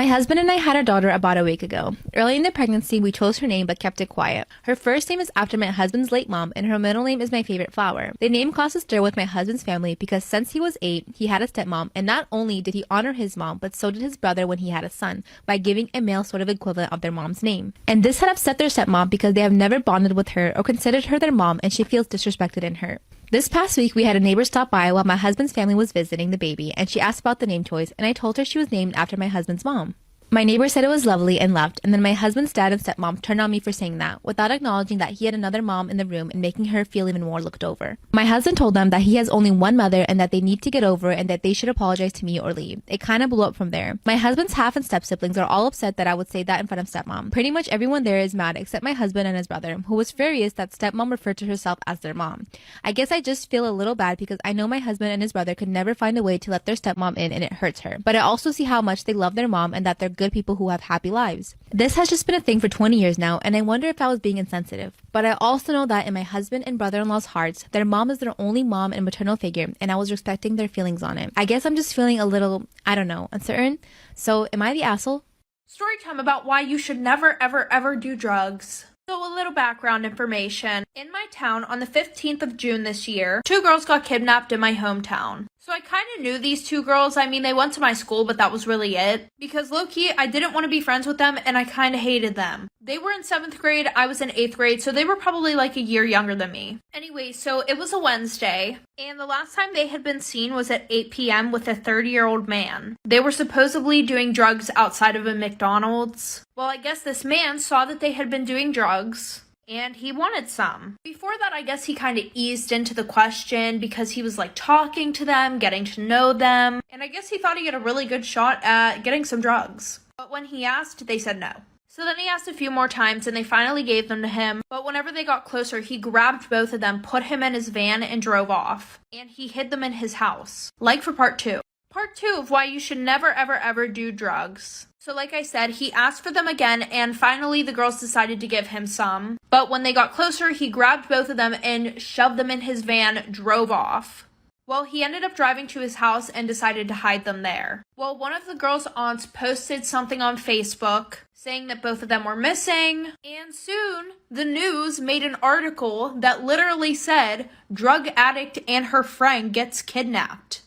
husband and I had our daughter about a week ago. Early in the pregnancy, we chose her name but kept it quiet. Her first name is after my husband's late mom, and her middle name is my favorite flower. The name caused a stir with my husband's family because since he was 8, he had a stepmom, and not only did he honor his mom, but so did his brother when he had a son, by giving a male sort of equivalent of their mom's name. And this had upset their stepmom because they have never bonded with her or considered her their mom, and she feels disrespected and hurt. This past week, we had a neighbor stop by while my husband's family was visiting the baby, and she asked about the name choice, and I told her she was named after my husband's mom. My neighbor said it was lovely and left, and then my husband's dad and stepmom turned on me for saying that, without acknowledging that he had another mom in the room and making her feel even more looked over. My husband told them that he has only one mother and that they need to get over it and that they should apologize to me or leave. It kind of blew up from there. My husband's half and step siblings are all upset that I would say that in front of stepmom. Pretty much everyone there is mad except my husband and his brother, who was furious that stepmom referred to herself as their mom. I guess I just feel a little bad because I know my husband and his brother could never find a way to let their stepmom in, and it hurts her. But I also see how much they love their mom and that they're good people who have happy lives. This has just been a thing for 20 years now, and I wonder if I was being insensitive. But I also know that in my husband and brother-in-law's hearts, their mom is their only mom and maternal figure, and I was respecting their feelings on it. I guess I'm just feeling a little, I don't know, uncertain. So am I the asshole? Story time about why you should never ever do drugs. So a little background information. In my town, on the 15th of June this year, 2 girls got kidnapped in my hometown. So I kind of knew these 2 girls. I mean, they went to my school, but that was really it. Because low-key, I didn't want to be friends with them, and I kind of hated them. They were in 7th grade, I was in 8th grade, so they were probably like a year younger than me. Anyway, so it was a Wednesday, and the last time they had been seen was at 8 p.m. with a 30-year-old man. They were supposedly doing drugs outside of a McDonald's. Well, I guess this man saw that they had been doing drugs, and he wanted some. Before that, I guess he kind of eased into the question because he was like talking to them, getting to know them, and I guess he thought he had a really good shot at getting some drugs. But when he asked, they said no. So then he asked a few more times and they finally gave them to him, but whenever they got closer, he grabbed both of them, put him in his van, and drove off. And he hid them in his house. Like for part 2. Part 2 of why you should never ever do drugs. So like I said, he asked for them again, and finally the girls decided to give him some. But when they got closer, he grabbed both of them and shoved them in his van, drove off. Well, he ended up driving to his house and decided to hide them there. Well, one of the girls' aunts posted something on Facebook saying that both of them were missing, and soon the news made an article that literally said, "Drug addict and her friend gets kidnapped."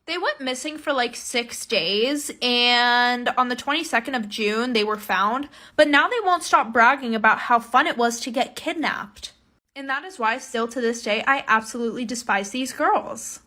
They went missing for like 6 days, and on the 22nd of June, they were found, but now they won't stop bragging about how fun it was to get kidnapped. And that is why, still to this day, I absolutely despise these girls.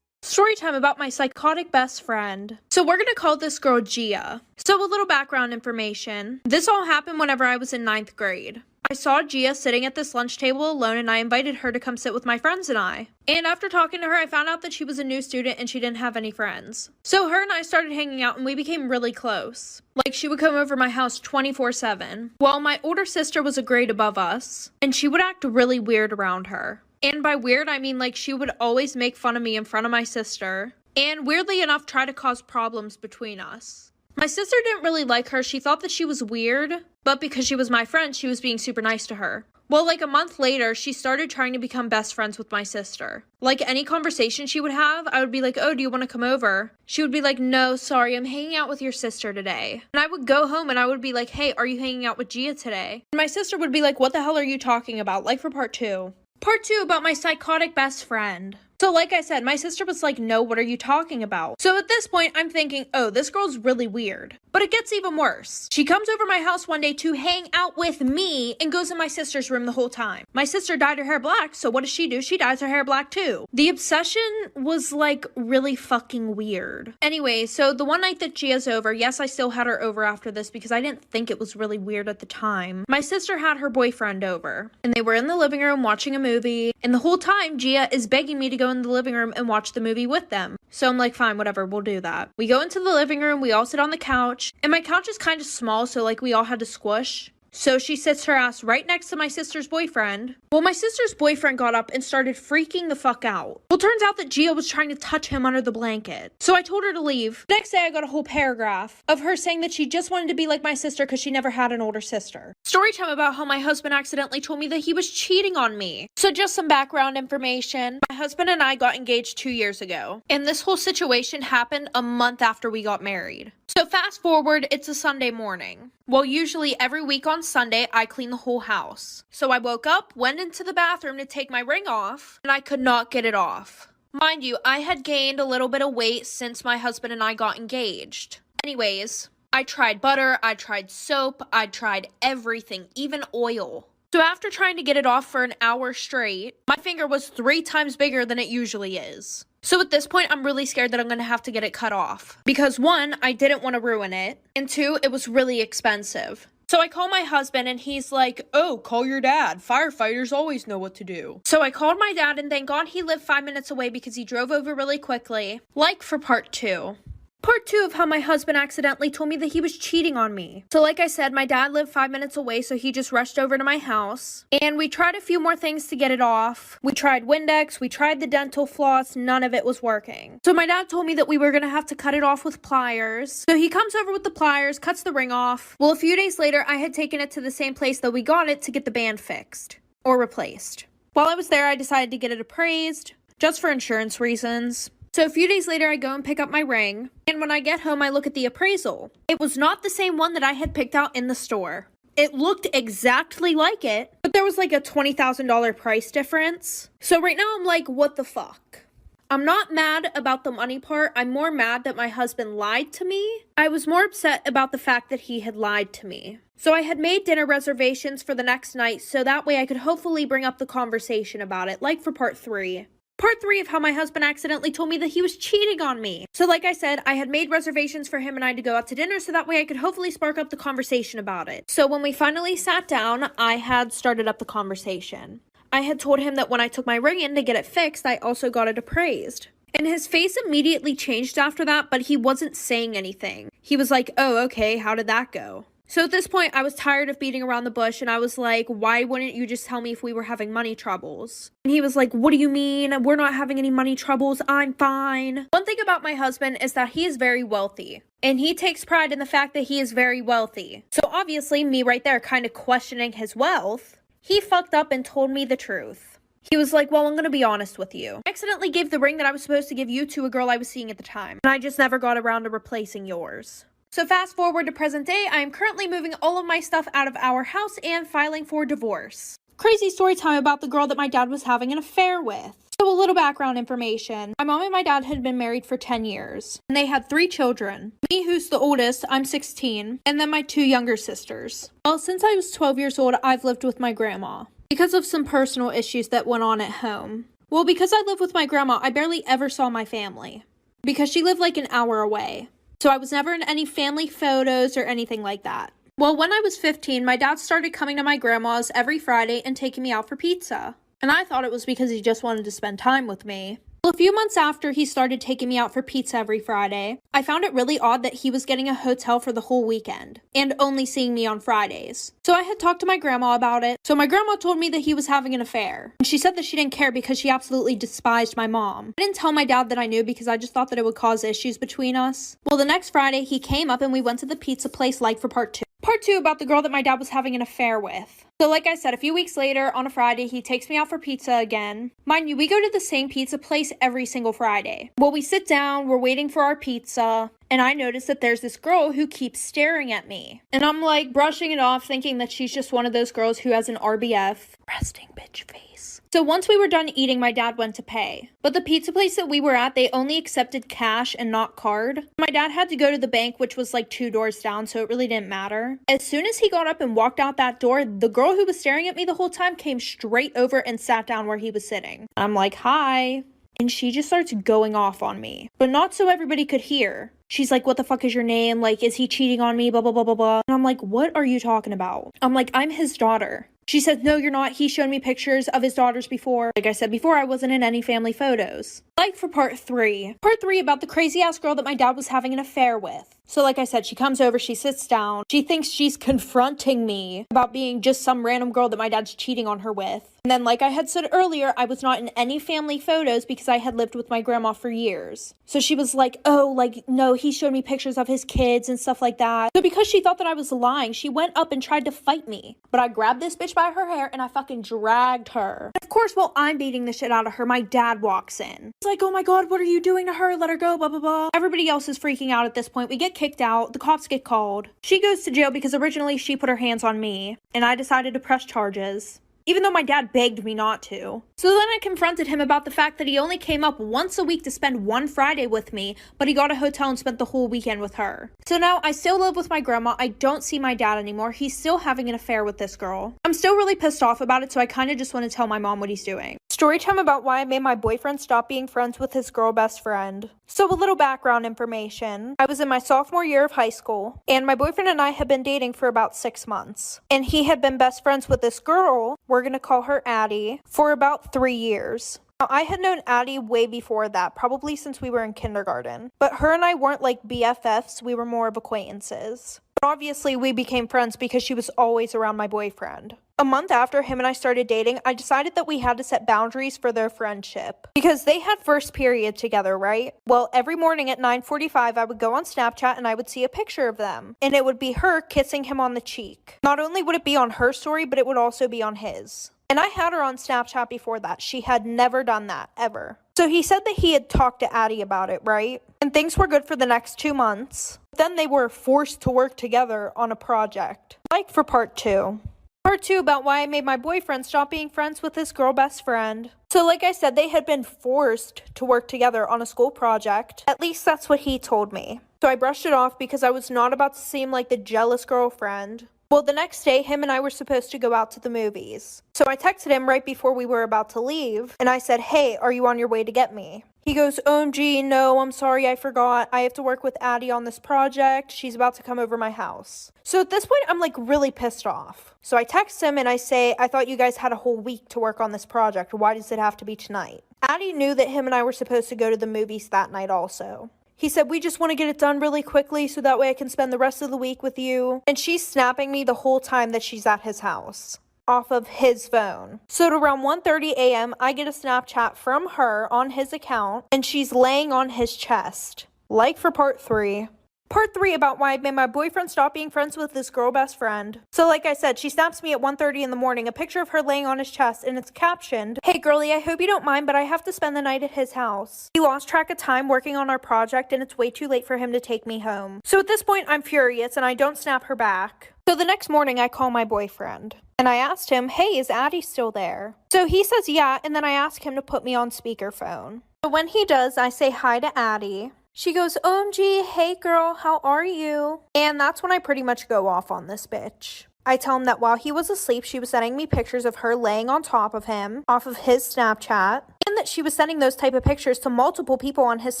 Story time about my psychotic best friend. So we're gonna call this girl Gia. So a little background information. This all happened whenever I was in 9th grade. I saw Gia sitting at this lunch table alone, and I invited her to come sit with my friends and I. And after talking to her, I found out that she was a new student and she didn't have any friends. So her and I started hanging out and we became really close. Like, she would come over my house 24/7. Well, my older sister was a grade above us, and she would act really weird around her. And by weird, I mean like she would always make fun of me in front of my sister, and weirdly enough, try to cause problems between us. My sister didn't really like her. She thought that she was weird, but because she was my friend, she was being super nice to her. Well, like a month later, she started trying to become best friends with my sister. Like any conversation she would have, I would be like, "Oh, do you want to come over?" She would be like, "No, sorry, I'm hanging out with your sister today." And I would go home and I would be like, "Hey, are you hanging out with Gia today?" And my sister would be like, "What the hell are you talking about?" Like for part 2. Part 2 about my psychotic best friend. So like I said, my sister was like, "No, what are you talking about?" So at this point, I'm thinking, oh, this girl's really weird. But it gets even worse. She comes over my house one day to hang out with me and goes in my sister's room the whole time. My sister dyed her hair black, so what does she do? She dyes her hair black too. The obsession was like really fucking weird. Anyway, so the one night that Gia's over, yes, I still had her over after this because I didn't think it was really weird at the time. My sister had her boyfriend over, and they were in the living room watching a movie, and the whole time Gia is begging me to go in the living room and watch the movie with them. So I'm like, fine, whatever, we'll do that. We go into the living room, we all sit on the couch, and my couch is kind of small, so like we all had to squish. So she sits her ass right next to my sister's boyfriend. Well, my sister's boyfriend got up and started freaking the fuck out. Well, turns out that Gia was trying to touch him under the blanket. So I told her to leave. The next day I got a whole paragraph of her saying that she just wanted to be like my sister because she never had an older sister. Storytime about how my husband accidentally told me that he was cheating on me. So just some background information. My husband and I got engaged 2 years ago. And this whole situation happened a month after we got married. So fast forward, it's a Sunday morning. Well, usually every week on Sunday, I clean the whole house. So I woke up, went into the bathroom to take my ring off, and I could not get it off. Mind you, I had gained a little bit of weight since my husband and I got engaged. Anyways, I tried butter, I tried soap, I tried everything, even oil. So after trying to get it off for an hour straight, my finger was 3 times bigger than it usually is. So at this point, I'm really scared that I'm going to have to get it cut off. Because 1, I didn't want to ruin it. And 2, it was really expensive. So I call my husband and he's like, oh, call your dad. Firefighters always know what to do. So I called my dad and thank God he lived 5 minutes away because he drove over really quickly. Like for part 2. Part 2 of how my husband accidentally told me that he was cheating on me. So like I said, my dad lived 5 minutes away, so he just rushed over to my house. And we tried a few more things to get it off. We tried Windex, we tried the dental floss, none of it was working. So my dad told me that we were going to have to cut it off with pliers. So he comes over with the pliers, cuts the ring off. Well, a few days later, I had taken it to the same place that we got it to get the band fixed. Or replaced. While I was there, I decided to get it appraised, just for insurance reasons. So a few days later, I go and pick up my ring, and when I get home, I look at the appraisal. It was not the same one that I had picked out in the store. It looked exactly like it, but there was like a $20,000 price difference. So right now, I'm like, what the fuck? I'm not mad about the money part. I'm more mad that my husband lied to me. I was more upset about the fact that he had lied to me. So I had made dinner reservations for the next night, so that way I could hopefully bring up the conversation about it, like for part 3. Part 3 of how my husband accidentally told me that he was cheating on me. So like I said, I had made reservations for him and I to go out to dinner so that way I could hopefully spark up the conversation about it. So when we finally sat down, I had started up the conversation. I had told him that when I took my ring in to get it fixed, I also got it appraised. And his face immediately changed after that, but he wasn't saying anything. He was like, oh, okay, how did that go? So at this point, I was tired of beating around the bush, and I was like, why wouldn't you just tell me if we were having money troubles? And he was like, what do you mean? We're not having any money troubles. I'm fine. One thing about my husband is that he is very wealthy, and he takes pride in the fact that he is very wealthy. So obviously, me right there kind of questioning his wealth, he fucked up and told me the truth. He was like, well, I'm going to be honest with you. I accidentally gave the ring that I was supposed to give you to a girl I was seeing at the time, and I just never got around to replacing yours. So fast forward to present day, I am currently moving all of my stuff out of our house and filing for divorce. Crazy story time about the girl that my dad was having an affair with. So a little background information. My mom and my dad had been married for 10 years, and they had 3 children. Me, who's the oldest, I'm 16, and then my 2 younger sisters. Well, since I was 12 years old, I've lived with my grandma because of some personal issues that went on at home. Well, because I live with my grandma, I barely ever saw my family because she lived like an hour away. So I was never in any family photos or anything like that. Well, when I was 15, my dad started coming to my grandma's every Friday and taking me out for pizza. And I thought it was because he just wanted to spend time with me. Well, a few months after he started taking me out for pizza every Friday, I found it really odd that he was getting a hotel for the whole weekend and only seeing me on Fridays. So I had talked to my grandma about it. So my grandma told me that he was having an affair. And she said that she didn't care because she absolutely despised my mom. I didn't tell my dad that I knew because I just thought that it would cause issues between us. Well, the next Friday he came up and we went to the pizza place like for part 2. Part 2 about the girl that my dad was having an affair with. So like I said, a few weeks later, on a Friday, he takes me out for pizza again. Mind you, we go to the same pizza place every single Friday. Well, we sit down, we're waiting for our pizza, and I notice that there's this girl who keeps staring at me. And I'm like brushing it off, thinking that she's just one of those girls who has an RBF, resting bitch face. So once we were done eating, my dad went to pay. But the pizza place that we were at, they only accepted cash and not card. My dad had to go to the bank, which was like 2 doors down, so it really didn't matter. As soon as he got up and walked out that door, the girl who was staring at me the whole time came straight over and sat down where he was sitting. I'm like, hi. And she just starts going off on me, but not so everybody could hear. She's like, what the fuck is your name? Like, is he cheating on me? Blah, blah, blah, blah, blah. And I'm like, what are you talking about? I'm like, I'm his daughter. She said, no, you're not. He showed me pictures of his daughters before. Like I said before, I wasn't in any family photos. Like for part 3. Part 3 about the crazy ass girl that my dad was having an affair with. So like I said, she comes over, she sits down. She thinks she's confronting me about being just some random girl that my dad's cheating on her with. And then, like I had said earlier, I was not in any family photos because I had lived with my grandma for years. So she was like, oh, like, no, he showed me pictures of his kids and stuff like that. So because she thought that I was lying, she went up and tried to fight me. But I grabbed this bitch by her hair and I fucking dragged her. And of course, while I'm beating the shit out of her, my dad walks in. He's like, oh my God, what are you doing to her? Let her go, blah, blah, blah. Everybody else is freaking out at this point. We get kicked out. The cops get called. She goes to jail because originally she put her hands on me and I decided to press charges, even though my dad begged me not to. So then I confronted him about the fact that he only came up once a week to spend one Friday with me, but he got a hotel and spent the whole weekend with her. So now I still live with my grandma. I don't see my dad anymore. He's still having an affair with this girl. I'm still really pissed off about it, so I kind of just want to tell my mom what he's doing. Story time about why I made my boyfriend stop being friends with his girl best friend. So a little background information. I was in my sophomore year of high school, and my boyfriend and I had been dating for about 6 months. And he had been best friends with this girl, we're gonna call her Addie, for about 3 years. Now, I had known Addie way before that, probably since we were in kindergarten. But her and I weren't like BFFs, we were more of acquaintances. But obviously, we became friends because she was always around my boyfriend. A month after him and I started dating, I decided that we had to set boundaries for their friendship. Because they had first period together, right? Well, every morning at 9:45, I would go on Snapchat and I would see a picture of them. And it would be her kissing him on the cheek. Not only would it be on her story, but it would also be on his. And I had her on Snapchat before that. She had never done that, ever. So he said that he had talked to Addie about it, right? And things were good for the next 2 months. Then they were forced to work together on a project. Like for part 2. Part 2 about why I made my boyfriend stop being friends with his girl best friend. So like I said, they had been forced to work together on a school project. At least that's what he told me. So I brushed it off because I was not about to seem like the jealous girlfriend. Well, the next day, him and I were supposed to go out to the movies. So I texted him right before we were about to leave, and I said, hey, are you on your way to get me? He goes, OMG, no, I'm sorry, I forgot. I have to work with Addie on this project. She's about to come over my house. So at this point, I'm like really pissed off. So I text him and I say, I thought you guys had a whole week to work on this project. Why does it have to be tonight? Addie knew that him and I were supposed to go to the movies that night also. He said, we just want to get it done really quickly so that way I can spend the rest of the week with you. And she's snapping me the whole time that she's at his house off of his phone. So at around 1:30 a.m., I get a Snapchat from her on his account and she's laying on his chest. Like for part 3. Part 3 about why I made my boyfriend stop being friends with this girl best friend. So like I said, she snaps me at 1:30 in the morning, a picture of her laying on his chest, and it's captioned, hey girlie, I hope you don't mind, but I have to spend the night at his house. He lost track of time working on our project, and it's way too late for him to take me home. So at this point, I'm furious, and I don't snap her back. So the next morning, I call my boyfriend. And I asked him, hey, is Addie still there? So he says yeah, and then I ask him to put me on speakerphone. So when he does, I say hi to Addie. She goes, OMG, hey girl, how are you? And that's when I pretty much go off on this bitch. I tell him that while he was asleep, she was sending me pictures of her laying on top of him off of his Snapchat, and that she was sending those type of pictures to multiple people on his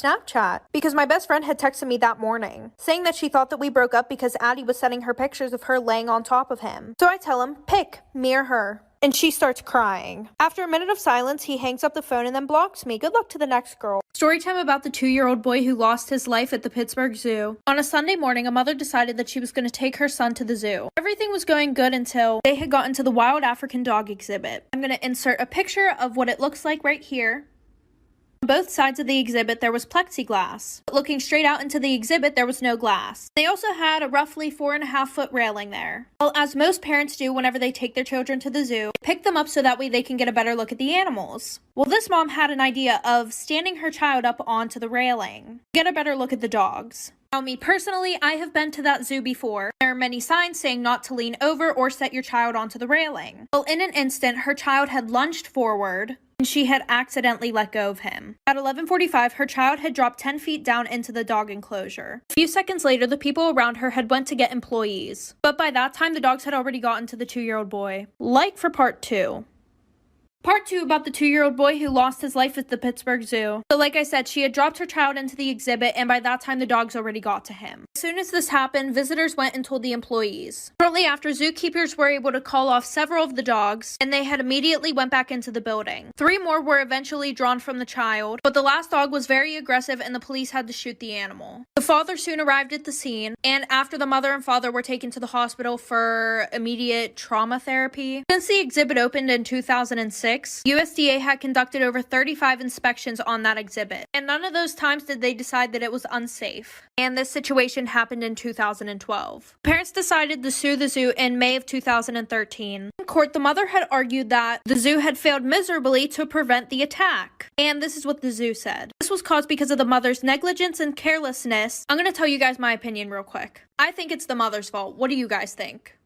Snapchat because my best friend had texted me that morning saying that she thought that we broke up because Addie was sending her pictures of her laying on top of him. So I tell him, pick me or her. And she starts crying. After a minute of silence, he hangs up the phone and then blocks me. Good luck to the next girl. Storytime about the 2-year-old boy who lost his life at the Pittsburgh Zoo. On a Sunday morning, a mother decided that she was going to take her son to the zoo. Everything was going good until they had gotten to the wild African dog exhibit. I'm going to insert a picture of what it looks like right here. On both sides of the exhibit, there was plexiglass. But looking straight out into the exhibit, there was no glass. They also had a roughly 4.5-foot railing there. Well, as most parents do whenever they take their children to the zoo, pick them up so that way they can get a better look at the animals. Well, this mom had an idea of standing her child up onto the railing, get a better look at the dogs. Now, me personally, I have been to that zoo before. There are many signs saying not to lean over or set your child onto the railing. Well, in an instant, her child had lunged forward, and she had accidentally let go of him. At 11:45, her child had dropped 10 feet down into the dog enclosure. A few seconds later, the people around her had went to get employees. But by that time, the dogs had already gotten to the 2-year-old boy. Like for part 2. Part 2 about the 2-year-old boy who lost his life at the Pittsburgh Zoo. So like I said, she had dropped her child into the exhibit, and by that time the dogs already got to him. As soon as this happened, visitors went and told the employees. Shortly after, zookeepers were able to call off several of the dogs, and they had immediately went back into the building. 3 more were eventually drawn from the child, but the last dog was very aggressive and the police had to shoot the animal. The father soon arrived at the scene, and after the mother and father were taken to the hospital for immediate trauma therapy. Since the exhibit opened in 2006, USDA had conducted over 35 inspections on that exhibit, and none of those times did they decide that it was unsafe. And this situation happened in 2012. Parents decided to sue the zoo in May of 2013. In court, the mother had argued that the zoo had failed miserably to prevent the attack. And this is what the zoo said. This was caused because of the mother's negligence and carelessness. I'm going to tell you guys my opinion real quick. I think it's the mother's fault. What do you guys think?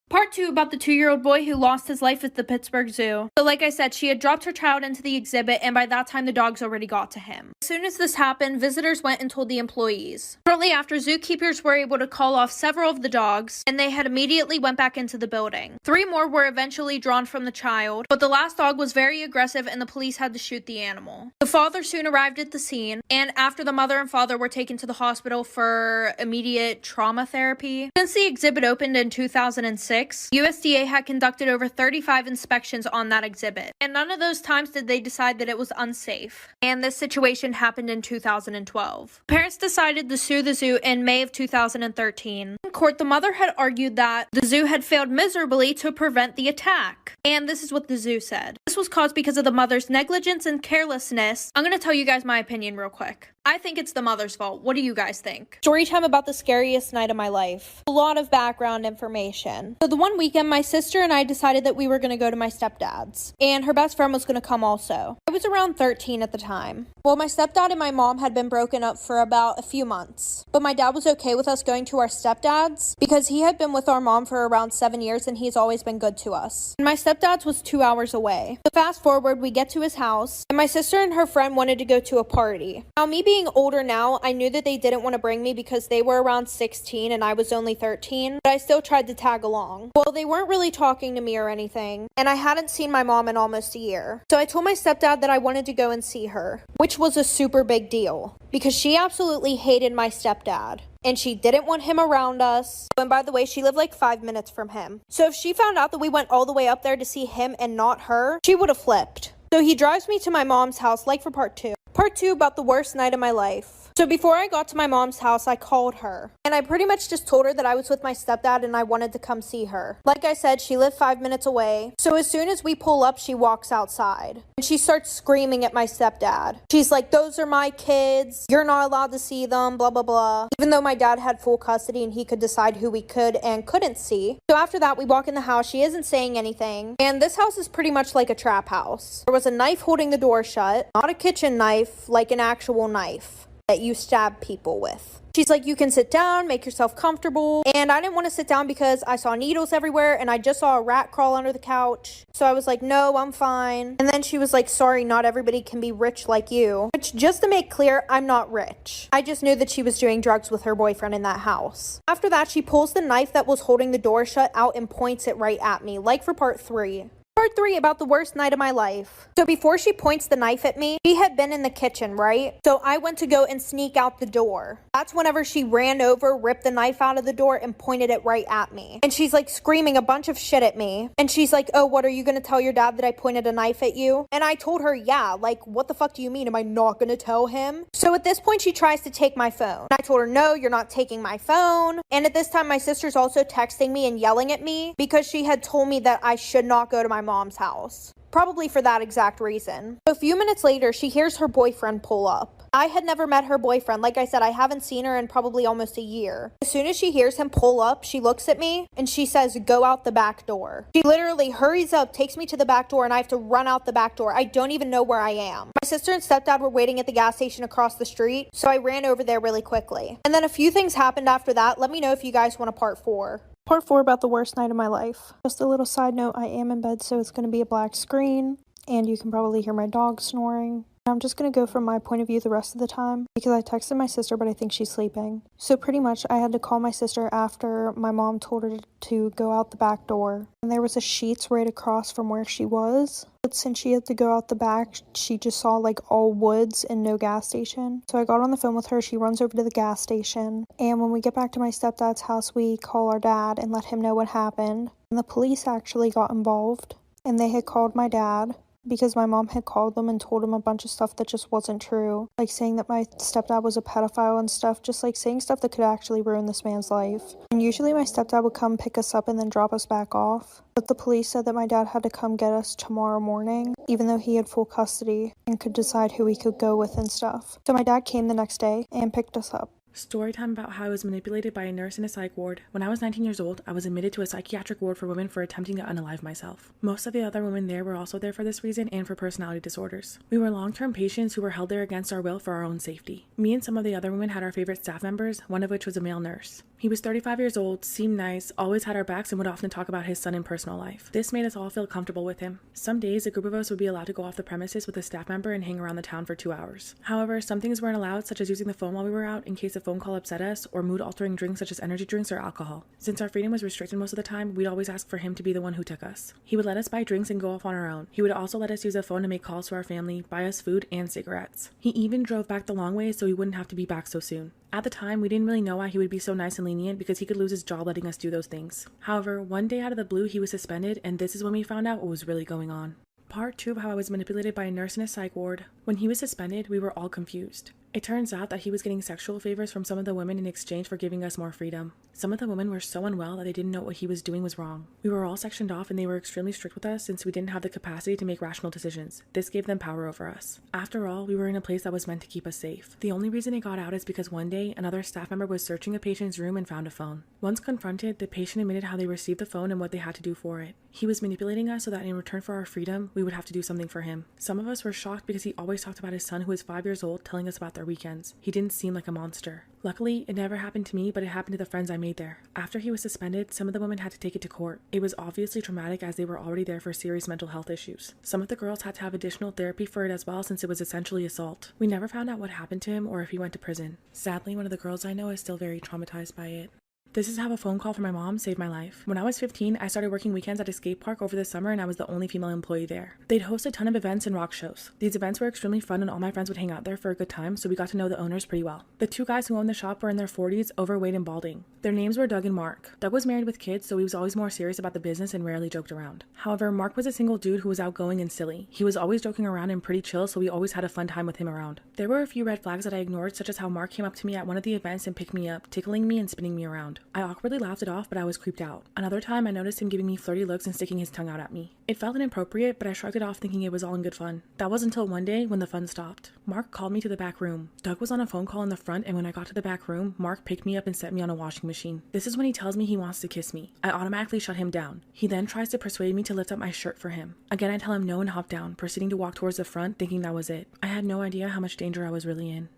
Part 2 about the 2-year-old boy who lost his life at the Pittsburgh Zoo. So like I said, she had dropped her child into the exhibit, and by that time the dogs already got to him. As soon as this happened, visitors went and told the employees. Shortly after, zookeepers were able to call off several of the dogs, and they had immediately went back into the building. 3 more were eventually drawn from the child, but the last dog was very aggressive and the police had to shoot the animal. The father soon arrived at the scene, and after the mother and father were taken to the hospital for immediate trauma therapy. Since the exhibit opened in 2006, USDA had conducted over 35 inspections on that exhibit, and none of those times did they decide that it was unsafe. And this situation happened in 2012. Parents decided to sue the zoo in May of 2013. In court, the mother had argued that the zoo had failed miserably to prevent the attack. And this is what the zoo said. This was caused because of the mother's negligence and carelessness. I'm going to tell you guys my opinion real quick. I think it's the mother's fault. What do you guys think? Story time about the scariest night of my life. A lot of background information. So the one weekend, my sister and I decided that we were going to go to my stepdad's, and her best friend was going to come also. I was around 13 at the time. Well, my stepdad and my mom had been broken up for about a few months, but my dad was okay with us going to our stepdad's because he had been with our mom for around 7 years and he's always been good to us. And my stepdad's was 2 hours away. So fast forward, we get to his house, and my sister and her friend wanted to go to a party. Now, me being older now, I knew that they didn't want to bring me because they were around 16 and I was only 13, but I still tried to tag along. Well, they weren't really talking to me or anything, and I hadn't seen my mom in almost a year. So I told my stepdad that I wanted to go and see her, which was a super big deal because she absolutely hated my stepdad. And she didn't want him around us. And by the way, she lived like 5 minutes from him. So if she found out that we went all the way up there to see him and not her, she would have flipped. So he drives me to my mom's house, like for part 2. Part 2 about the worst night of my life. So before I got to my mom's house, I called her. And I pretty much just told her that I was with my stepdad and I wanted to come see her. Like I said, she lived 5 minutes away. So as soon as we pull up, she walks outside. And she starts screaming at my stepdad. She's like, "Those are my kids. You're not allowed to see them, blah, blah, blah." Even though my dad had full custody and he could decide who we could and couldn't see. So after that, we walk in the house. She isn't saying anything. And this house is pretty much like a trap house. There was a knife holding the door shut. Not a kitchen knife, like an actual knife that you stab people with. She's like, "You can sit down, make yourself comfortable." And I didn't want to sit down because I saw needles everywhere and I just saw a rat crawl under the couch. So I was like, "No, I'm fine." And then she was like, "Sorry, not everybody can be rich like you." Which, just to make clear, I'm not rich. I just knew that she was doing drugs with her boyfriend in that house. After that, she pulls the knife that was holding the door shut out and points it right at me, like for part 3. Part 3 about the worst night of my life. So before she points the knife at me, she had been in the kitchen, right? So I went to go and sneak out the door. That's whenever she ran over, ripped the knife out of the door, and pointed it right at me. And she's like screaming a bunch of shit at me. And she's like, "Oh, what, are you gonna tell your dad that I pointed a knife at you?" And I told her, "Yeah, like, what the fuck do you mean? Am I not gonna tell him?" So at this point, she tries to take my phone. I told her, "No, you're not taking my phone." And at this time, my sister's also texting me and yelling at me because she had told me that I should not go to my mom's house. Probably for that exact reason. So a few minutes later, she hears her boyfriend pull up. I had never met her boyfriend. Like I said, I haven't seen her in probably almost a year. As soon as she hears him pull up, she looks at me and she says, "Go out the back door." She literally hurries up, takes me to the back door, and I have to run out the back door. I don't even know where I am. My sister and stepdad were waiting at the gas station across the street, so I ran over there really quickly. And then a few things happened after that. Let me know if you guys want a part 4. Part 4 about the worst night of my life. Just a little side note, I am in bed, so it's going to be a black screen, and you can probably hear my dog snoring. I'm just going to go from my point of view the rest of the time because I texted my sister, but I think she's sleeping. So pretty much I had to call my sister after my mom told her to go out the back door. And there was a Sheetz right across from where she was. But since she had to go out the back, she just saw like all woods and no gas station. So I got on the phone with her. She runs over to the gas station. And when we get back to my stepdad's house, we call our dad and let him know what happened. And the police actually got involved. And they had called my dad because my mom had called them and told him a bunch of stuff that just wasn't true. Like saying that my stepdad was a pedophile and stuff. Just like saying stuff that could actually ruin this man's life. And usually my stepdad would come pick us up and then drop us back off. But the police said that my dad had to come get us tomorrow morning, even though he had full custody and could decide who he could go with and stuff. So my dad came the next day and picked us up. Storytime about how I was manipulated by a nurse in a psych ward. When I was 19 years old, I was admitted to a psychiatric ward for women for attempting to unalive myself. Most of the other women there were also there for this reason and for personality disorders. We were long-term patients who were held there against our will for our own safety. Me and some of the other women had our favorite staff members, one of which was a male nurse. He was 35 years old, seemed nice, always had our backs, and would often talk about his son in personal life. This made us all feel comfortable with him. Some days, a group of us would be allowed to go off the premises with a staff member and hang around the town for 2 hours. However, some things weren't allowed, such as using the phone while we were out in case a phone call upset us, or mood-altering drinks such as energy drinks or alcohol. Since our freedom was restricted most of the time, we'd always ask for him to be the one who took us. He would let us buy drinks and go off on our own. He would also let us use a phone to make calls to our family, buy us food and cigarettes. He even drove back the long way so we wouldn't have to be back so soon. At the time, we didn't really know why he would be so nice and lenient because he could lose his job letting us do those things. However, one day out of the blue, he was suspended, and this is when we found out what was really going on. Part 2 of how I was manipulated by a nurse in a psych ward. When he was suspended, we were all confused. It turns out that he was getting sexual favors from some of the women in exchange for giving us more freedom. Some of the women were so unwell that they didn't know what he was doing was wrong. We were all sectioned off and they were extremely strict with us since we didn't have the capacity to make rational decisions. This gave them power over us. After all, we were in a place that was meant to keep us safe. The only reason it got out is because one day, another staff member was searching a patient's room and found a phone. Once confronted, the patient admitted how they received the phone and what they had to do for it. He was manipulating us so that in return for our freedom, we would have to do something for him. Some of us were shocked because he always talked about his son who was 5 years old telling us about their weekends. He didn't seem like a monster. Luckily, it never happened to me, but it happened to the friends I made there. After he was suspended, some of the women had to take it to court. It was obviously traumatic as they were already there for serious mental health issues. Some of the girls had to have additional therapy for it as well since it was essentially assault. We never found out what happened to him or if he went to prison. Sadly, one of the girls I know is still very traumatized by it. This is how a phone call from my mom saved my life. When I was 15, I started working weekends at a skate park over the summer and I was the only female employee there. They'd host a ton of events and rock shows. These events were extremely fun and all my friends would hang out there for a good time, so we got to know the owners pretty well. The two guys who owned the shop were in their 40s, overweight and balding. Their names were Doug and Mark. Doug was married with kids, so he was always more serious about the business and rarely joked around. However, Mark was a single dude who was outgoing and silly. He was always joking around and pretty chill, so we always had a fun time with him around. There were a few red flags that I ignored, such as how Mark came up to me at one of the events and picked me up, tickling me and spinning me around. I awkwardly laughed it off, but I was creeped out. Another time, I noticed him giving me flirty looks and sticking his tongue out at me. It felt inappropriate, but I shrugged it off thinking it was all in good fun. That was until one day when the fun stopped. Mark called me to the back room. Doug was on a phone call in the front, and when I got to the back room, Mark picked me up and set me on a washing machine. This is when he tells me he wants to kiss me. I automatically shut him down. He then tries to persuade me to lift up my shirt for him. Again, I tell him no and hop down, proceeding to walk towards the front, thinking that was it. I had no idea how much danger I was really in.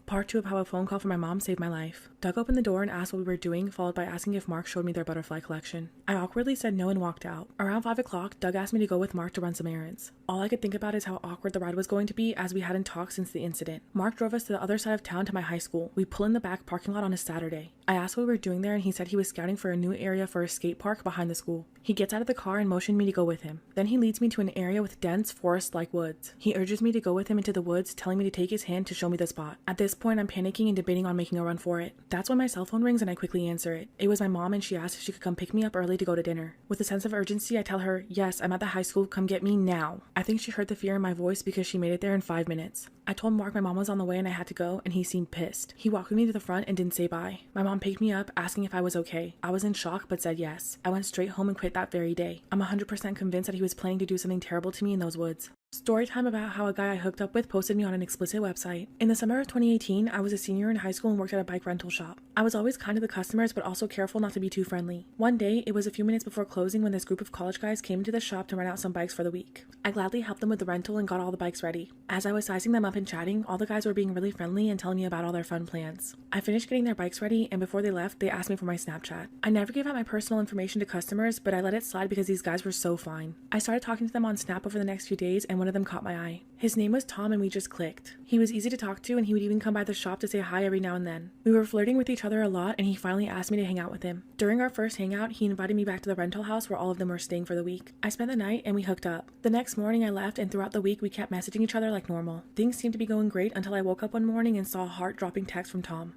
Part 2 of how a phone call from my mom saved my life. Doug opened the door and asked what we were doing, followed by asking if Mark showed me their butterfly collection. I awkwardly said no and walked out. Around 5 o'clock, Doug asked me to go with Mark to run some errands. All I could think about is how awkward the ride was going to be as we hadn't talked since the incident. Mark drove us to the other side of town to my high school. We pull in the back parking lot on a Saturday. I asked what we were doing there and he said he was scouting for a new area for a skate park behind the school. He gets out of the car and motioned me to go with him. Then he leads me to an area with dense forest-like woods. He urges me to go with him into the woods, telling me to take his hand to show me the spot. At this point, I'm panicking and debating on making a run for it. That's when my cell phone rings and I quickly answer it. It was my mom and she asked if she could come pick me up early to go to dinner. With a sense of urgency, I tell her, yes, I'm at the high school, come get me now. I think she heard the fear in my voice because she made it there in 5 minutes. I told Mark my mom was on the way and I had to go, and he seemed pissed. He walked with me to the front and didn't say bye. My mom picked me up, asking if I was okay. I was in shock but said yes. I went straight home and quit that very day. I'm 100% convinced that he was planning to do something terrible to me in those woods. Storytime about how a guy I hooked up with posted me on an explicit website. In the summer of 2018, I was a senior in high school and worked at a bike rental shop. I was always kind to the customers, but also careful not to be too friendly. One day, it was a few minutes before closing when this group of college guys came into the shop to rent out some bikes for the week. I gladly helped them with the rental and got all the bikes ready. As I was sizing them up and chatting, all the guys were being really friendly and telling me about all their fun plans. I finished getting their bikes ready, and before they left, they asked me for my Snapchat. I never gave out my personal information to customers, but I let it slide because these guys were so fine. I started talking to them on Snap over the next few days, and one of them caught my eye. His name was Tom and we just clicked. He was easy to talk to and he would even come by the shop to say hi every now and then. We were flirting with each other a lot and he finally asked me to hang out with him. During our first hangout, he invited me back to the rental house where all of them were staying for the week. I spent the night and we hooked up. The next morning I left and throughout the week we kept messaging each other like normal. Things seemed to be going great until I woke up one morning and saw a heart-dropping text from Tom.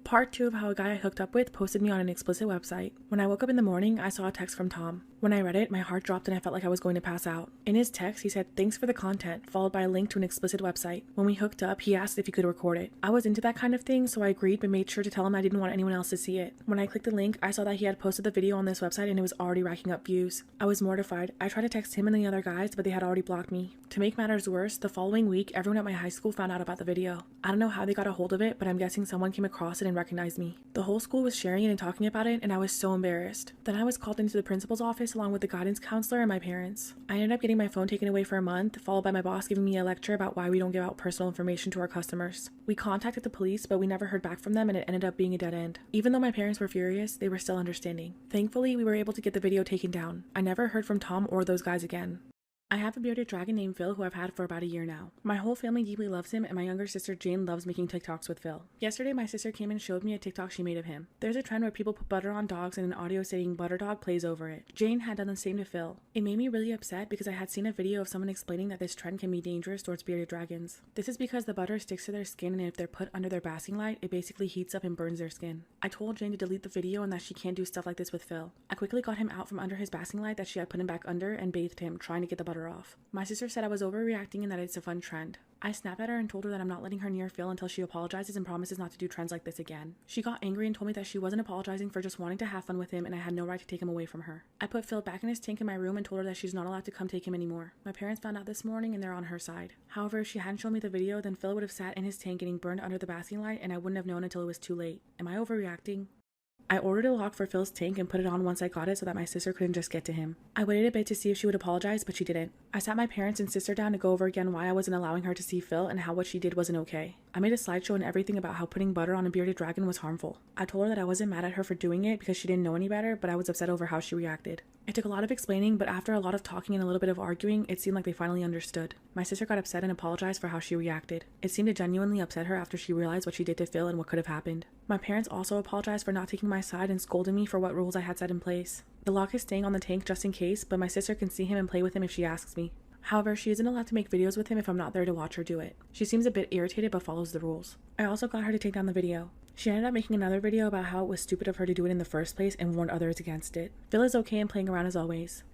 Part 2 of how a guy I hooked up with posted me on an explicit website. When I woke up in the morning, I saw a text from Tom. When I read it, my heart dropped and I felt like I was going to pass out. In his text, he said, "Thanks for the content," followed by a link to an explicit website. When we hooked up, he asked if he could record it. I was into that kind of thing, so I agreed but made sure to tell him I didn't want anyone else to see it. When I clicked the link, I saw that he had posted the video on this website and it was already racking up views. I was mortified. I tried to text him and the other guys, but they had already blocked me. To make matters worse, the following week, everyone at my high school found out about the video. I don't know how they got a hold of it, but I'm guessing someone came across it and recognized me. The whole school was sharing it and talking about it, and I was so embarrassed. Then I was called into the principal's office along with the guidance counselor and my parents. I ended up getting my phone taken away for a month, followed by my boss giving me a lecture about why we don't give out personal information to our customers. We contacted the police, but we never heard back from them and it ended up being a dead end. Even though my parents were furious, they were still understanding. Thankfully, we were able to get the video taken down. I never heard from Tom or those guys again. I have a bearded dragon named Phil who I've had for about a year now. My whole family deeply loves him and my younger sister Jane loves making TikToks with Phil. Yesterday my sister came and showed me a TikTok she made of him. There's a trend where people put butter on dogs and an audio saying "butter dog" plays over it. Jane had done the same to Phil. It made me really upset because I had seen a video of someone explaining that this trend can be dangerous towards bearded dragons. This is because the butter sticks to their skin and if they're put under their basking light, it basically heats up and burns their skin. I told Jane to delete the video and that she can't do stuff like this with Phil. I quickly got him out from under his basking light that she had put him back under and bathed him, trying to get the butter off. My sister said I was overreacting and that it's a fun trend. I snapped at her and told her that I'm not letting her near Phil until she apologizes and promises not to do trends like this again. She got angry and told me that she wasn't apologizing for just wanting to have fun with him and I had no right to take him away from her. I put Phil back in his tank in my room and told her that she's not allowed to come take him anymore. My parents found out this morning and they're on her side. However, if she hadn't shown me the video, then Phil would have sat in his tank getting burned under the basking light and I wouldn't have known until it was too late. Am I overreacting? I ordered a lock for Phil's tank and put it on once I got it so that my sister couldn't just get to him. I waited a bit to see if she would apologize, but she didn't. I sat my parents and sister down to go over again why I wasn't allowing her to see Phil and how what she did wasn't okay. I made a slideshow and everything about how putting butter on a bearded dragon was harmful. I told her that I wasn't mad at her for doing it because she didn't know any better, but I was upset over how she reacted. It took a lot of explaining, but after a lot of talking and a little bit of arguing, it seemed like they finally understood. My sister got upset and apologized for how she reacted. It seemed to genuinely upset her after she realized what she did to Phil and what could have happened. My parents also apologized for not taking my side and scolding me for what rules I had set in place. The lock is staying on the tank just in case, but my sister can see him and play with him if she asks me. However, she isn't allowed to make videos with him if I'm not there to watch her do it. She seems a bit irritated but follows the rules. I also got her to take down the video. She ended up making another video about how it was stupid of her to do it in the first place and warned others against it. Phil is okay and playing around as always.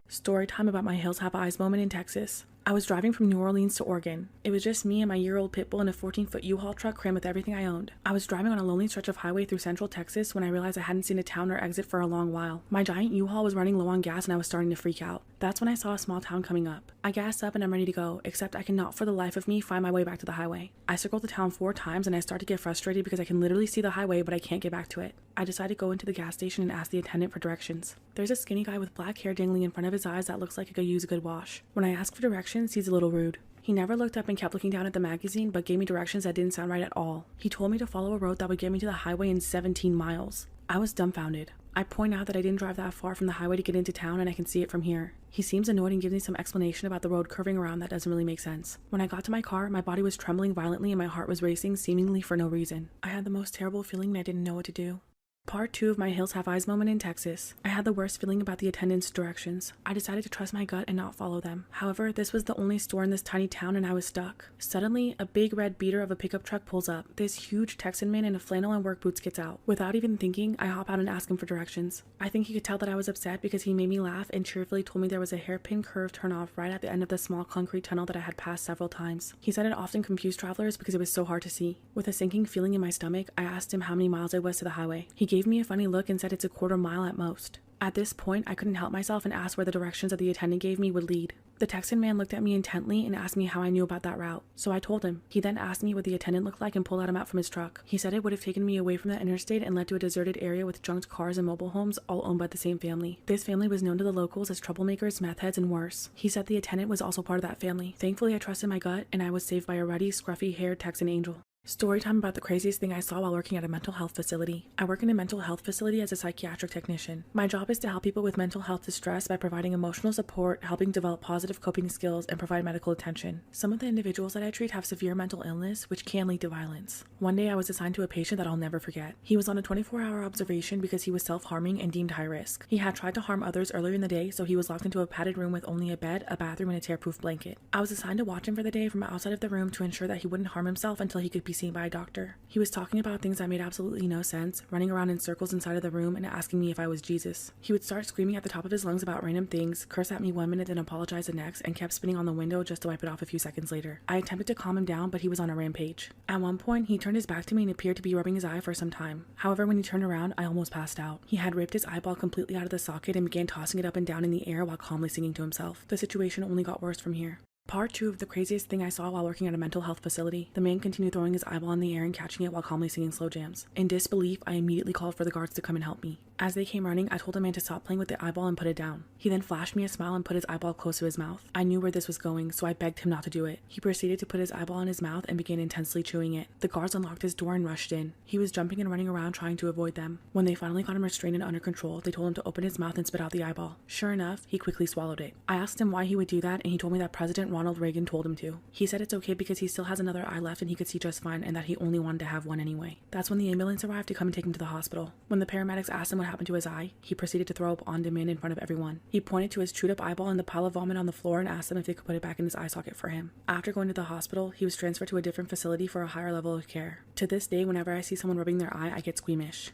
Story time about my Hills Have Eyes moment in Texas. I was driving from New Orleans to Oregon. It was just me and my year-old pit bull in a 14-foot U-Haul truck crammed with everything I owned. I was driving on a lonely stretch of highway through central Texas when I realized I hadn't seen a town or exit for a long while. My giant U-Haul was running low on gas and I was starting to freak out. That's when I saw a small town coming up. I gassed up and I'm ready to go, except I cannot for the life of me find my way back to the highway. I circled the town 4 times and I start to get frustrated because I can literally see the highway but I can't get back to it. I decide to go into the gas station and ask the attendant for directions. There's a skinny guy with black hair dangling in front of his eyes that looks like he could use a good wash. When I ask for directions, he's a little rude. He never looked up and kept looking down at the magazine, but gave me directions that didn't sound right at all. He told me to follow a road that would get me to the highway in 17 miles. I was dumbfounded. I point out that I didn't drive that far from the highway to get into town and I can see it from here. He seems annoyed and gives me some explanation about the road curving around that doesn't really make sense. When I got to my car, my body was trembling violently and my heart was racing seemingly for no reason. I had the most terrible feeling and I didn't know what to do. Part 2 of my Hills Have Eyes moment in Texas. I had the worst feeling about the attendant's directions. I decided to trust my gut and not follow them. However, this was the only store in this tiny town and I was stuck. Suddenly, a big red beater of a pickup truck pulls up. This huge Texan man in a flannel and work boots gets out. Without even thinking, I hop out and ask him for directions. I think he could tell that I was upset because he made me laugh and cheerfully told me there was a hairpin curve turnoff right at the end of the small concrete tunnel that I had passed several times. He said it often confused travelers because it was so hard to see. With a sinking feeling in my stomach, I asked him how many miles it was to the highway. He gave me a funny look and said it's a quarter mile at most. At this point, I couldn't help myself and asked where the directions that the attendant gave me would lead. The Texan man looked at me intently and asked me how I knew about that route, so I told him. He then asked me what the attendant looked like and pulled out a map from his truck. He said it would have taken me away from the interstate and led to a deserted area with junked cars and mobile homes, all owned by the same family. This family was known to the locals as troublemakers, meth heads, and worse. He said the attendant was also part of that family. Thankfully, I trusted my gut, and I was saved by a ruddy, scruffy-haired Texan angel. Storytime about the craziest thing I saw while working at a mental health facility. I work in a mental health facility as a psychiatric technician. My job is to help people with mental health distress by providing emotional support, helping develop positive coping skills, and provide medical attention. Some of the individuals that I treat have severe mental illness, which can lead to violence. One day I was assigned to a patient that I'll never forget. He was on a 24-hour observation because he was self-harming and deemed high risk. He had tried to harm others earlier in the day, so he was locked into a padded room with only a bed, a bathroom, and a tear-proof blanket. I was assigned to watch him for the day from outside of the room to ensure that he wouldn't harm himself until he could be seen by a doctor. He was talking about things that made absolutely no sense, running around in circles inside of the room and asking me if I was Jesus. He would start screaming at the top of his lungs about random things, curse at me 1 minute then apologize the next, and kept spitting on the window just to wipe it off a few seconds later. I attempted to calm him down, but he was on a rampage. At one point, he turned his back to me and appeared to be rubbing his eye for some time. However, when he turned around, I almost passed out. He had ripped his eyeball completely out of the socket and began tossing it up and down in the air while calmly singing to himself. The situation only got worse from here. Part 2 of the craziest thing I saw while working at a mental health facility. The man continued throwing his eyeball in the air and catching it while calmly singing slow jams. In disbelief, I immediately called for the guards to come and help me. As they came running, I told the man to stop playing with the eyeball and put it down. He then flashed me a smile and put his eyeball close to his mouth. I knew where this was going, so I begged him not to do it. He proceeded to put his eyeball in his mouth and began intensely chewing it. The guards unlocked his door and rushed in. He was jumping and running around trying to avoid them. When they finally got him restrained and under control, they told him to open his mouth and spit out the eyeball. Sure enough, he quickly swallowed it. I asked him why he would do that, and he told me that President Ronald Reagan told him to. He said it's okay because he still has another eye left and he could see just fine, and that he only wanted to have one anyway. That's when the ambulance arrived to come and take him to the hospital. When the paramedics asked him what happened to his eye, he proceeded to throw up on demand in front of everyone. He pointed to his chewed up eyeball and the pile of vomit on the floor and asked them if they could put it back in his eye socket for him. After going to the hospital, he was transferred to a different facility for a higher level of care. To this day, whenever I see someone rubbing their eye, I get squeamish.